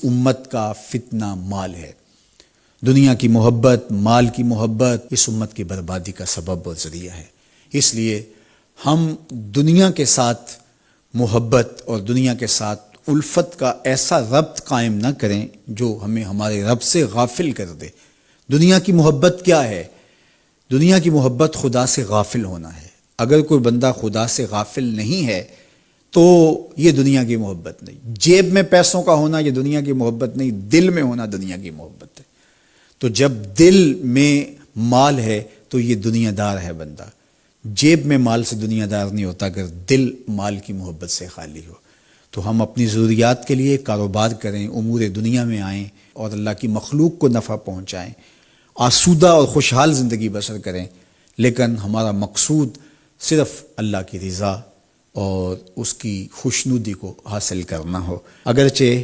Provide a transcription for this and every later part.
امت کا فتنہ مال ہے۔ دنیا کی محبت، مال کی محبت اس امت کی بربادی کا سبب اور ذریعہ ہے۔ اس لیے ہم دنیا کے ساتھ محبت اور دنیا کے ساتھ الفت کا ایسا ربط قائم نہ کریں جو ہمیں ہمارے رب سے غافل کر دے۔ دنیا کی محبت کیا ہے؟ دنیا کی محبت خدا سے غافل ہونا ہے۔ اگر کوئی بندہ خدا سے غافل نہیں ہے تو یہ دنیا کی محبت نہیں۔ جیب میں پیسوں کا ہونا یہ دنیا کی محبت نہیں، دل میں ہونا دنیا کی محبت ہے۔ تو جب دل میں مال ہے تو یہ دنیا دار ہے بندہ۔ جیب میں مال سے دنیا دار نہیں ہوتا اگر دل مال کی محبت سے خالی ہو۔ تو ہم اپنی ضروریات کے لیے کاروبار کریں، امور دنیا میں آئیں اور اللہ کی مخلوق کو نفع پہنچائیں، آسودہ اور خوشحال زندگی بسر کریں، لیکن ہمارا مقصود صرف اللہ کی رضا اور اس کی خوشنودی کو حاصل کرنا ہو۔ اگرچہ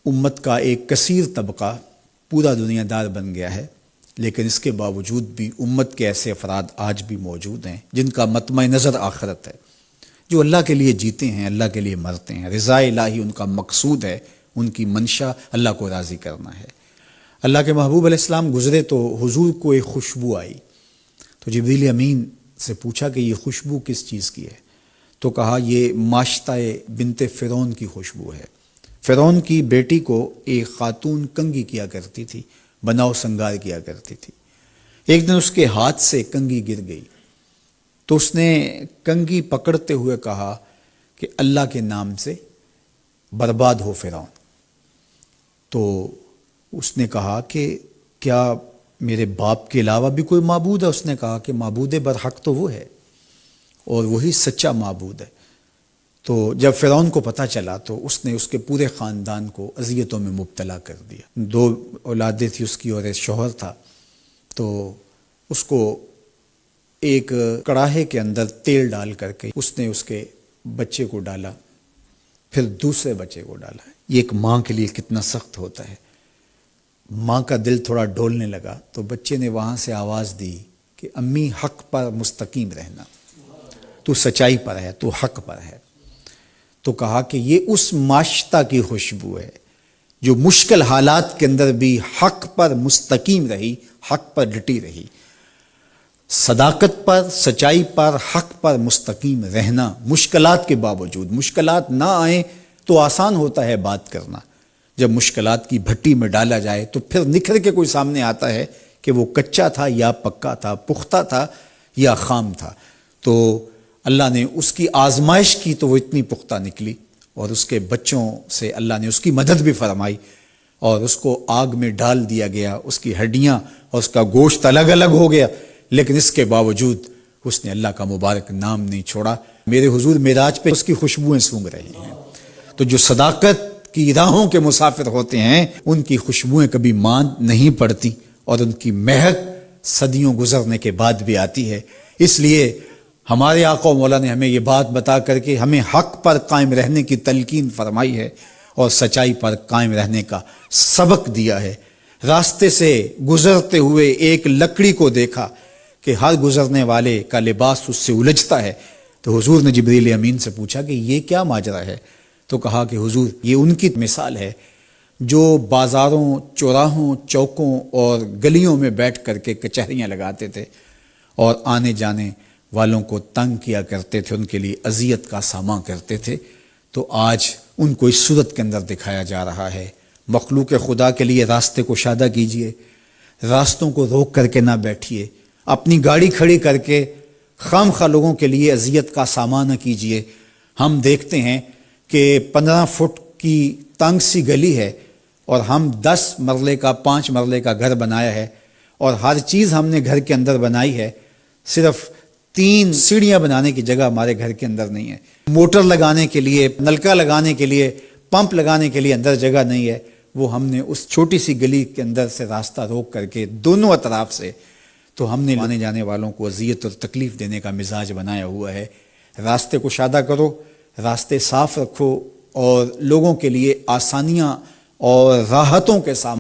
امت کا ایک کثیر طبقہ پورا دنیا دار بن گیا ہے، لیکن اس کے باوجود بھی امت کے ایسے افراد آج بھی موجود ہیں جن کا مطمع نظر آخرت ہے، جو اللہ کے لیے جیتے ہیں، اللہ کے لیے مرتے ہیں۔ رضا الہی ان کا مقصود ہے، ان کی منشا اللہ کو راضی کرنا ہے۔ اللہ کے محبوب علیہ السلام گزرے تو حضور کو ایک خوشبو آئی، تو جبریل امین سے پوچھا کہ یہ خوشبو کس چیز کی ہے؟ تو کہا یہ ماشطہ بنت فرعون کی خوشبو ہے۔ فرعون کی بیٹی کو ایک خاتون کنگھی کیا کرتی تھی، بناؤ سنگار کیا کرتی تھی۔ ایک دن اس کے ہاتھ سے کنگھی گر گئی تو اس نے کنگھی پکڑتے ہوئے کہا کہ اللہ کے نام سے برباد ہو فرعون۔ تو اس نے کہا کہ کیا میرے باپ کے علاوہ بھی کوئی معبود ہے؟ اس نے کہا کہ معبود برحق تو وہ ہے اور وہی سچا معبود ہے۔ تو جب فرعون کو پتہ چلا تو اس نے اس کے پورے خاندان کو اذیتوں میں مبتلا کر دیا۔ 2 اولادیں تھی اس کی اور ایک شوہر تھا، تو اس کو ایک کڑاہے کے اندر تیل ڈال کر کے اس نے اس کے بچے کو ڈالا، پھر دوسرے بچے کو ڈالا۔ یہ ایک ماں کے لیے کتنا سخت ہوتا ہے۔ ماں کا دل تھوڑا ڈولنے لگا تو بچے نے وہاں سے آواز دی کہ امی حق پر مستقیم رہنا، تو سچائی پر ہے، تو حق پر ہے۔ تو کہا کہ یہ اس ماشطہ کی خوشبو ہے جو مشکل حالات کے اندر بھی حق پر مستقیم رہی، حق پر ڈٹی رہی۔ صداقت پر، سچائی پر، حق پر مستقیم رہنا، مشکلات کے باوجود۔ مشکلات نہ آئیں تو آسان ہوتا ہے بات کرنا، جب مشکلات کی بھٹی میں ڈالا جائے تو پھر نکھر کے کوئی سامنے آتا ہے کہ وہ کچا تھا یا پکا تھا، پختہ تھا یا خام تھا۔ تو اللہ نے اس کی آزمائش کی تو وہ اتنی پختہ نکلی، اور اس کے بچوں سے اللہ نے اس کی مدد بھی فرمائی، اور اس کو آگ میں ڈال دیا گیا، اس کی ہڈیاں اور اس کا گوشت الگ الگ ہو گیا، لیکن اس کے باوجود اس نے اللہ کا مبارک نام نہیں چھوڑا۔ میرے حضور معراج پہ اس کی خوشبوئیں سونگھ رہے ہیں۔ تو جو صداقت کی راہوں کے مسافر ہوتے ہیں ان کی خوشبوئیں کبھی ماند نہیں پڑتی، اور ان کی مہک صدیوں گزرنے کے بعد بھی آتی ہے۔ اس لیے ہمارے آقا و مولا نے ہمیں یہ بات بتا کر کے ہمیں حق پر قائم رہنے کی تلقین فرمائی ہے اور سچائی پر قائم رہنے کا سبق دیا ہے۔ راستے سے گزرتے ہوئے ایک لکڑی کو دیکھا کہ ہر گزرنے والے کا لباس اس سے الجھتا ہے، تو حضور نے جبریل امین سے پوچھا کہ یہ کیا ماجرا ہے؟ تو کہا کہ حضور یہ ان کی مثال ہے جو بازاروں، چوراہوں، چوکوں اور گلیوں میں بیٹھ کر کے کچہریاں لگاتے تھے اور آنے جانے والوں کو تنگ کیا کرتے تھے، ان کے لیے اذیت کا سامنا کرتے تھے۔ تو آج ان کو اس صورت کے اندر دکھایا جا رہا ہے۔ مخلوق خدا کے لیے راستے کو کشادہ کیجئے، راستوں کو روک کر کے نہ بیٹھیے، اپنی گاڑی کھڑی کر کے خام خواہ لوگوں کے لیے اذیت کا سامنا نہ کیجئے۔ ہم دیکھتے ہیں کہ 15 فٹ کی تنگ سی گلی ہے اور ہم 10 مرلے کا 5 مرلے کا گھر بنایا ہے، اور ہر چیز ہم نے گھر کے اندر بنائی ہے، صرف 3 سیڑھیاں بنانے کی جگہ ہمارے گھر کے اندر نہیں ہے، موٹر لگانے کے لیے، نلکا لگانے کے لیے، پمپ لگانے کے لیے اندر جگہ نہیں ہے۔ وہ ہم نے اس چھوٹی سی گلی کے اندر سے راستہ روک کر کے دونوں اطراف سے، تو ہم نے آنے جانے والوں کو اذیت اور تکلیف دینے کا مزاج بنایا ہوا ہے۔ راستے کو کشادہ کرو، راستے صاف رکھو، اور لوگوں کے لیے آسانیاں اور راحتوں کے سامنے